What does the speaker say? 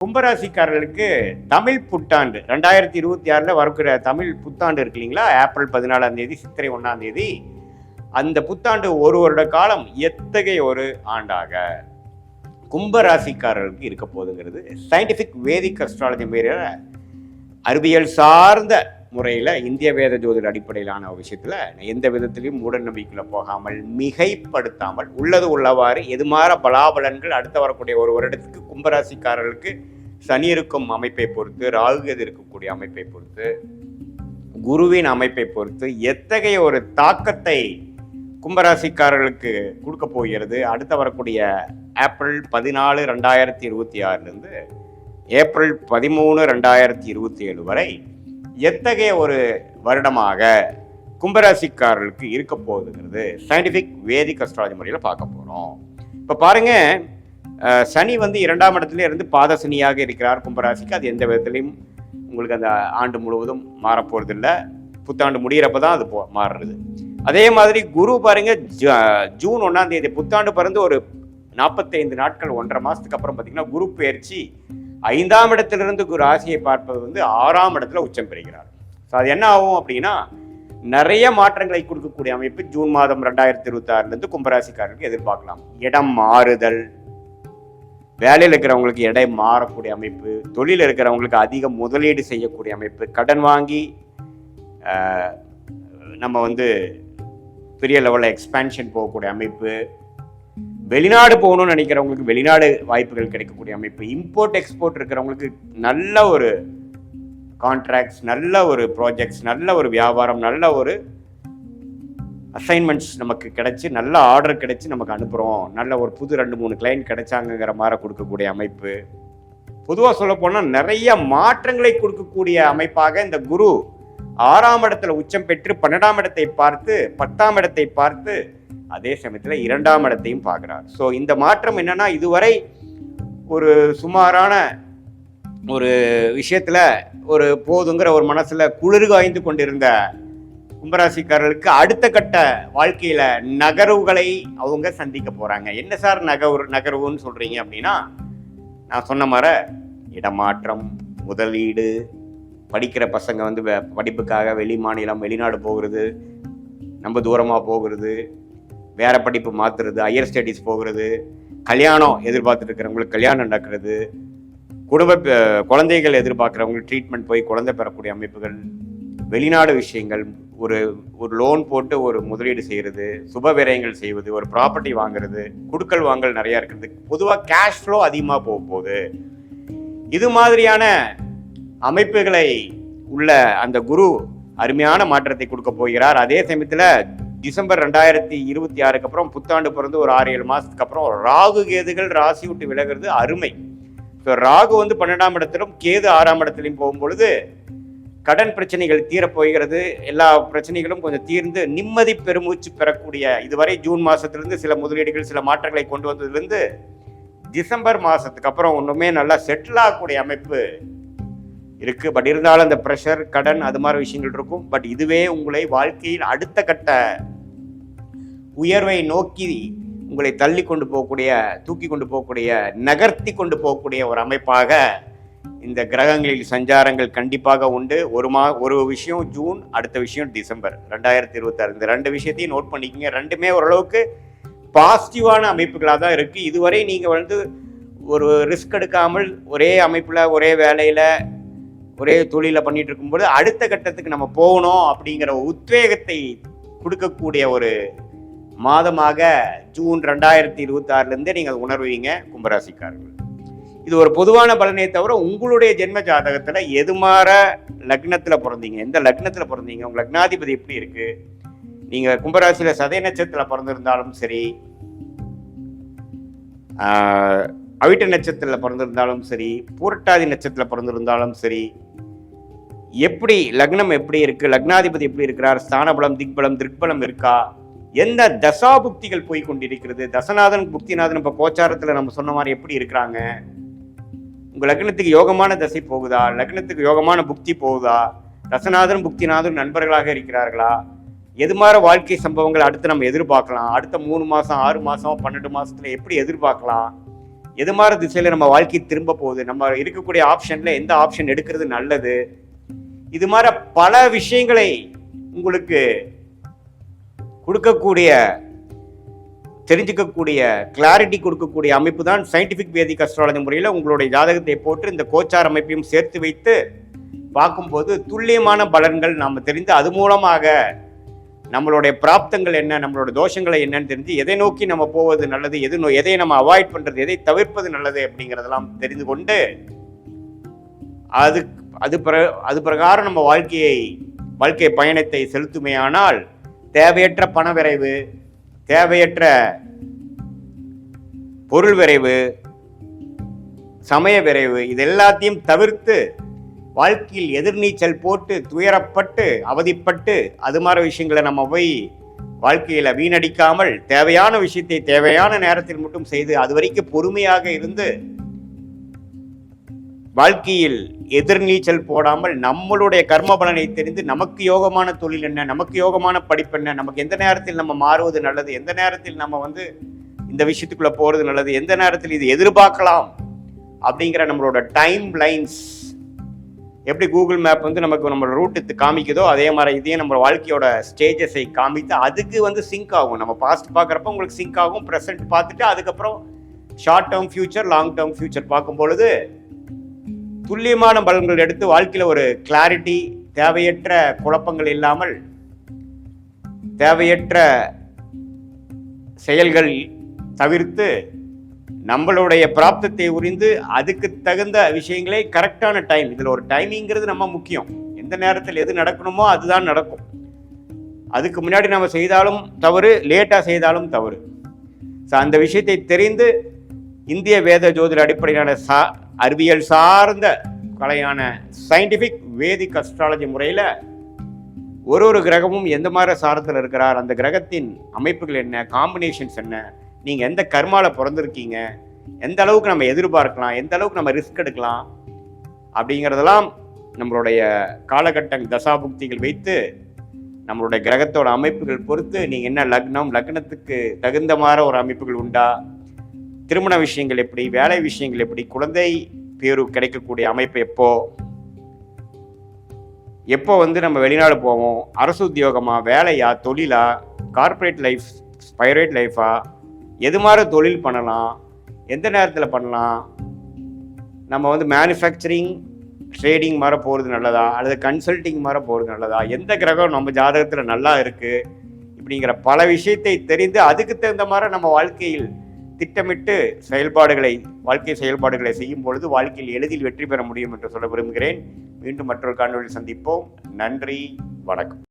கும்பராசிக்காரர்களுக்கு தமிழ் புத்தாண்டு 2026 வரக்கூடிய தமிழ் புத்தாண்டு இருக்கு இல்லைங்களா? ஏப்ரல் 14ஆம் தேதி, சித்திரை 1ஆம் தேதி. அந்த புத்தாண்டு ஒரு வருட காலம் எத்தகைய ஒரு ஆண்டாக கும்பராசிக்காரர்களுக்கு இருக்க போகுதுங்கிறது சயின்டிஃபிக் வேதிக் அஸ்ட்ராலஜி முறையில் அறிவியல் சார்ந்த முறையில் இந்திய வேத ஜோதிட அடிப்படையிலான விஷயத்தில் எந்த விதத்திலையும் மூட நம்பிக்கையில் போகாமல் மிகைப்படுத்தாமல் உள்ளது உள்ளவாறு எதுமாற பலாபலன்கள் அடுத்த வரக்கூடிய ஒரு வருடத்துக்கு கும்பராசிக்காரர்களுக்கு சனி இருக்கும் அமைப்பை பொறுத்து, ராகு இருக்கக்கூடிய அமைப்பை பொறுத்து, குருவின் அமைப்பை பொறுத்து எத்தகைய ஒரு தாக்கத்தை கும்பராசிக்காரர்களுக்கு கொடுக்க போகிறது அடுத்த வரக்கூடிய ஏப்ரல் 14, 2026 ஏப்ரல் 13, 2027 வரை எத்தகைய ஒரு வருடமாக கும்பராசிக்காரர்களுக்கு இருக்க போகுதுங்கிறது சயின்டிஃபிக் வேதிக் அஸ்ட்ராலஜி முறையில் பார்க்க போகிறோம். இப்போ பாருங்க, சனி 2ஆம் இடத்துல இருந்து பாத சனியாக இருக்கிறார் கும்பராசிக்கு. அது எந்த விதத்திலையும் உங்களுக்கு அந்த ஆண்டு முழுவதும் மாறப்போறது இல்லை. புத்தாண்டு முடிகிறப்ப தான் அது மாறுறது. அதே மாதிரி குரு பாருங்க, ஜூன் 1ஆம் தேதி புத்தாண்டு பிறந்து ஒரு 45 நாட்கள் 1.5 மாதத்துக்கு அப்புறம் பார்த்தீங்கன்னா குரு பெயர்ச்சி 5ஆம் இடத்திலிருந்து குரு ராசியை பார்ப்பது 6ஆம் இடத்துல உச்சம் பெறுகிறார். ஸோ அது என்ன ஆகும் அப்படின்னா, நிறைய மாற்றங்களை கொடுக்கக்கூடிய அமைப்பு ஜூன் மாதம் 2026 கும்பராசிக்காரர்களுக்கு எதிர்பார்க்கலாம். இடம் மாறுதல், வேலையில் இருக்கிறவங்களுக்கு இடம் மாறக்கூடிய அமைப்பு, தொழில் இருக்கிறவங்களுக்கு அதிக முதலீடு செய்யக்கூடிய அமைப்பு, கடன் வாங்கி நம்ம பெரிய லெவலில் எக்ஸ்பேன்ஷன் போகக்கூடிய அமைப்பு, வெளிநாடு போகணும்னு நினைக்கிறவங்களுக்கு வெளிநாடு வாய்ப்புகள் கிடைக்கக்கூடிய அமைப்பு, இம்போர்ட் எக்ஸ்போர்ட் இருக்கிறவங்களுக்கு நல்ல ஒரு கான்ட்ராக்ட்ஸ், நல்ல ஒரு ப்ராஜெக்ட்ஸ், நல்ல ஒரு வியாபாரம், நல்ல ஒரு அசைன்மெண்ட்ஸ் நமக்கு கிடைச்சி, நல்ல ஆர்டர் கிடைச்சி நமக்கு அனுப்புகிறோம், நல்ல ஒரு புது 2-3 கிளைண்ட் கிடைச்சாங்கிற மாதிரி கொடுக்கக்கூடிய அமைப்பு. பொதுவாக சொல்ல போனால் நிறைய மாற்றங்களை கொடுக்கக்கூடிய அமைப்பாக இந்த குரு 6ஆம் இடத்துல உச்சம் பெற்று 12ஆம் இடத்தை பார்த்து 10ஆம் இடத்தை பார்த்து அதே சமயத்தில் 2ஆம் இடத்தையும் பார்க்குறார். ஸோ இந்த மாற்றம் என்னன்னா, இதுவரை ஒரு சுமாரான ஒரு விஷயத்தில் ஒரு போதுங்கிற ஒரு மனசில் குளிர்காய்ந்து கொண்டிருந்த கும்பராசிக்காரர்களுக்கு அடுத்த கட்ட வாழ்க்கையில் நகர்வுகளை அவங்க சந்திக்க போகிறாங்க. என்ன சார் நகர்வுன்னு சொல்கிறீங்க அப்படின்னா, நான் சொன்ன மாதிரி இடமாற்றம், முதலீடு, படிக்கிற பசங்க படிப்புக்காக வெளி மாநிலம் வெளிநாடு போகிறது, நம்ம தூரமாக போகிறது, வேற படிப்பு மாற்றுறது, ஹையர் ஸ்டடீஸ் போகிறது, கல்யாணம் எதிர்பார்த்துட்டு இருக்கிறவங்களுக்கு கல்யாணம் நடக்கிறது, குழந்தைகள் எதிர்பார்க்குறவங்களுக்கு ட்ரீட்மெண்ட் போய் குழந்தை பெறக்கூடிய அமைப்புகள், வெளிநாடு விஷயங்கள், ஒரு லோன் போட்டு ஒரு முதலீடு செய்கிறது, சுப விரயங்கள் செய்வது, ஒரு ப்ராப்பர்ட்டி வாங்குறது, குடுக்கல் வாங்கல் நிறையா இருக்கிறது, பொதுவாக கேஷ் ஃப்ளோ அதிகமாக போக போகுது. இது மாதிரியான அமைப்புகளை உள்ள அந்த குரு அருமையான மாற்றத்தை கொடுக்க போகிறார். அதே சமயத்தில் டிசம்பர் 2026 அப்புறம் புத்தாண்டு பிறந்து ஒரு 6-7 மாதத்துக்கு அப்புறம் ராகு கேதுகள் ராசி விட்டு விலகிறது அருமை. ஸோ ராகு 12ஆம் இடத்திலும் கேது 6ஆம் இடத்திலையும் போகும்பொழுது கடன் பிரச்சனைகள் தீரப்போகிறது. எல்லா பிரச்சனைகளும் கொஞ்சம் தீர்ந்து நிம்மதி பெருமூச்சு பெறக்கூடிய, இதுவரை ஜூன் மாதத்திலிருந்து சில முதலீடுகள் சில மாற்றங்களை கொண்டு வந்ததுலேருந்து டிசம்பர் மாதத்துக்கு அப்புறம் ஒன்றுமே நல்லா செட்டில் ஆகக்கூடிய அமைப்பு இருக்குது. பட் இருந்தாலும் அந்த ப்ரெஷர், கடன், அது மாதிரி விஷயங்கள் இருக்கும். பட் இதுவே உங்களை வாழ்க்கையில் அடுத்த கட்ட உயர்வை நோக்கி உங்களை தள்ளி கொண்டு போகக்கூடிய, தூக்கி கொண்டு போகக்கூடிய, நகர்த்தி கொண்டு போகக்கூடிய ஒரு அமைப்பாக இந்த கிரகங்களில் சஞ்சாரங்கள் கண்டிப்பாக உண்டு. ஒரு விஷயம் ஜூன், அடுத்த விஷயம் டிசம்பர் 2026. இந்த 2 விஷயத்தையும் நோட் பண்ணிக்கோங்க. ரெண்டுமே ஓரளவுக்கு பாசிட்டிவான அமைப்புகளாக தான் இருக்குது. இதுவரை நீங்கள் ஒரு ரிஸ்க் எடுக்காமல் ஒரே அமைப்பில், ஒரே வேலையில், ஒரே தொழிலை பண்ணிட்டு இருக்கும்போது அடுத்த கட்டத்துக்கு நம்ம போகணும் அப்படிங்கிற உத்வேகத்தை கொடுக்கக்கூடிய ஒரு மாதமாக ஜூன் 2026 நீங்கள் உணர்வீங்க கும்பராசிக்காரர்கள். இது ஒரு பொதுவான பலனை தவிர உங்களுடைய ஜென்ம ஜாதகத்தில் எது மாற லக்னத்தில் பிறந்தீங்க, எந்த லக்னத்தில் பிறந்தீங்க, உங்கள் லக்னாதிபதி எப்படி இருக்கு, நீங்கள் கும்பராசியில் சதய நட்சத்திரத்தில் பிறந்திருந்தாலும் சரி, அவிட்ட நட்சத்திரத்தில் பிறந்திருந்தாலும் சரி, பூரட்டாதி நட்சத்திரத்தில் பிறந்திருந்தாலும் சரி, எப்படி லக்னம் எப்படி இருக்கு, லக்னாதிபதி எப்படி இருக்கிறார், ஸ்தானபலம், திக்பலம், திருக்பலம் இருக்கா, எந்த தசா புக்திகள் போய் கொண்டிருக்கிறது, தசநாதன் புக்திநாதன் இப்போ கோச்சாரத்தில் நம்ம சொன்ன மாதிரி எப்படி இருக்கிறாங்க, உங்கள் லக்னத்துக்கு யோகமான தசை போகுதா, லக்னத்துக்கு யோகமான புக்தி போகுதா, தசநாதன் புக்திநாதன் நண்பர்களாக இருக்கிறார்களா, எது மாதிரி வாழ்க்கை சம்பவங்கள் அடுத்து நம்ம எதிர்பார்க்கலாம், அடுத்த 3 மாதம் 6 மாதம் 12 மாதத்தில் எப்படி எதிர்பார்க்கலாம், எது மாதிரி திசையில நம்ம வாழ்க்கை திரும்ப போகுது, நம்ம இருக்கக்கூடிய ஆப்ஷன்ல எந்த ஆப்ஷன் எடுக்கிறது நல்லது, இது மாதிரி பல விஷயங்களை உங்களுக்கு கொடுக்கக்கூடிய, தெரிஞ்சுக்கக்கூடிய, கிளாரிட்டி கொடுக்கக்கூடிய அமைப்பு தான் சயின்டிபிக் வேதிக் அஸ்ட்ராலஜி முறையில் உங்களுடைய ஜாதகத்தை போட்டு இந்த கோச்சார் அமைப்பையும் சேர்த்து வைத்து பார்க்கும்போது துல்லியமான பலன்கள் நாம் தெரிந்து அது மூலமாக நம்மளுடைய பிராப்தங்கள் என்ன, நம்மளோட தோஷங்களை என்னன்னு தெரிஞ்சு எதை நோக்கி நம்ம போவது நல்லது, எதை நம்ம அவாய்ட் பண்றது, எதை தவிர்ப்பது நல்லது அப்படிங்கிறதெல்லாம் தெரிந்து கொண்டு அது பிரகாரம் நம்ம வாழ்க்கை பயணத்தை செலுத்துமையானால் தேவையற்ற பண விரைவு, தேவையற்ற பொருள் விரைவு, சமய விரைவு, இது எல்லாத்தையும் தவிர்த்து வாழ்க்கையில் எதிர்நீச்சல் போட்டு துயரப்பட்டு அவதிப்பட்டு அது மாதிரி விஷயங்களை நம்ம போய் வாழ்க்கையில வீணடிக்காமல் தேவையான விஷயத்தை தேவையான நேரத்தில் மட்டும் செய்து அது வரைக்கும் பொறுமையாக இருந்து வாழ்க்கையில் எதிர்நீச்சல் போடாமல் நம்மளுடைய கர்ம பலனை தெரிந்து நமக்கு யோகமான தொழில் என்ன, நமக்கு யோகமான படிப்பு என்ன, நமக்கு எந்த நேரத்தில் நம்ம மாறுவது நல்லது, எந்த நேரத்தில் நம்ம இந்த விஷயத்துக்குள்ள போறது நல்லது, எந்த நேரத்தில் இது எதிர்பார்க்கலாம் அப்படிங்கிற நம்மளோட டைம் லைன்ஸ் எப்படி கூகுள் மேப் நமக்கு நம்ம ரூட்டு காமிக்குதோ அதே மாதிரி இதையும் நம்ம வாழ்க்கையோட ஸ்டேஜஸை காமித்து அதுக்கு சிங்க் ஆகும். நம்ம பாஸ்ட் பார்க்குறப்ப உங்களுக்கு சிங்க் ஆகும், ப்ரெசென்ட் பார்த்துட்டு அதுக்கப்புறம் short term future, long term future பார்க்கும் பொழுது துல்லியமான பலன்கள் எடுத்து வாழ்க்கையில் ஒரு கிளாரிட்டி, தேவையற்ற குழப்பங்கள் இல்லாமல் தேவையற்ற செயல்கள் தவிர்த்து நம்மளுடைய பிராப்தத்தை உரிந்து அதுக்கு தகுந்த விஷயங்களே கரெக்டான டைம், இதில் ஒரு டைமிங்கிறது நம்ம முக்கியம். எந்த நேரத்தில் எது நடக்கணுமோ அதுதான் நடக்கும். அதுக்கு முன்னாடி நம்ம செய்தாலும் தவறு, லேட்டாக செய்தாலும் தவறு. ஸோ அந்த விஷயத்தை தெரிந்து இந்திய வேத ஜோதிட அடிப்படையிலான அறிவியல் சார்ந்த கலையான சயின்டிபிக் வேதிக் அஸ்ட்ராலஜி முறையில் ஒரு கிரகமும் எந்த மாதிரி சாரத்தில் இருக்கிறார், அந்த கிரகத்தின் அமைப்புகள் என்ன, காம்பினேஷன்ஸ் என்ன, நீங்கள் எந்த கர்மாவில் பிறந்திருக்கீங்க, எந்த அளவுக்கு நம்ம எதிர்பார்க்கலாம், எந்த அளவுக்கு நம்ம ரிஸ்க் எடுக்கலாம் அப்படிங்கிறதெல்லாம் நம்மளுடைய காலகட்ட தசாபுக்திகள் வைத்து நம்மளுடைய கிரகத்தோட அமைப்புகள் பொறுத்து நீங்கள் என்ன லக்னத்துக்கு தகுந்த மாதிரி ஒரு அமைப்புகள் உண்டா, திருமண விஷயங்கள் எப்படி, வேலை விஷயங்கள் எப்படி, குழந்தை பேரு கிடைக்கக்கூடிய அமைப்பு எப்போ நம்ம வெளிநாடு போவோம், அரசு உத்தியோகமா, வேலையா, தொழிலா, கார்பரேட் லைஃப், ஸ்பைரேட் லைஃபா, எது மாதிரி தொழில் பண்ணலாம், எந்த நேரத்தில் பண்ணலாம், நம்ம மேனுஃபேக்சரிங் ட்ரேடிங் மாதிரி போகிறது நல்லதா அல்லது கன்சல்டிங் மாதிரி போகிறது நல்லதா, எந்த கிரகம் நம்ம ஜாதகத்தில் நல்லா இருக்குது இப்படிங்கிற பல விஷயத்தை தெரிந்து அதுக்கு தகுந்த மாதிரி நம்ம வாழ்க்கையில் திட்டமிட்டு வாழ்க்கை செயல்பாடுகளை செய்யும் பொழுது வாழ்க்கையில் எளிதில் வெற்றி பெற முடியும் என்று சொல்ல விரும்புகிறேன். மீண்டும் மற்றொரு காணொளியில் சந்திப்போம். நன்றி, வணக்கம்.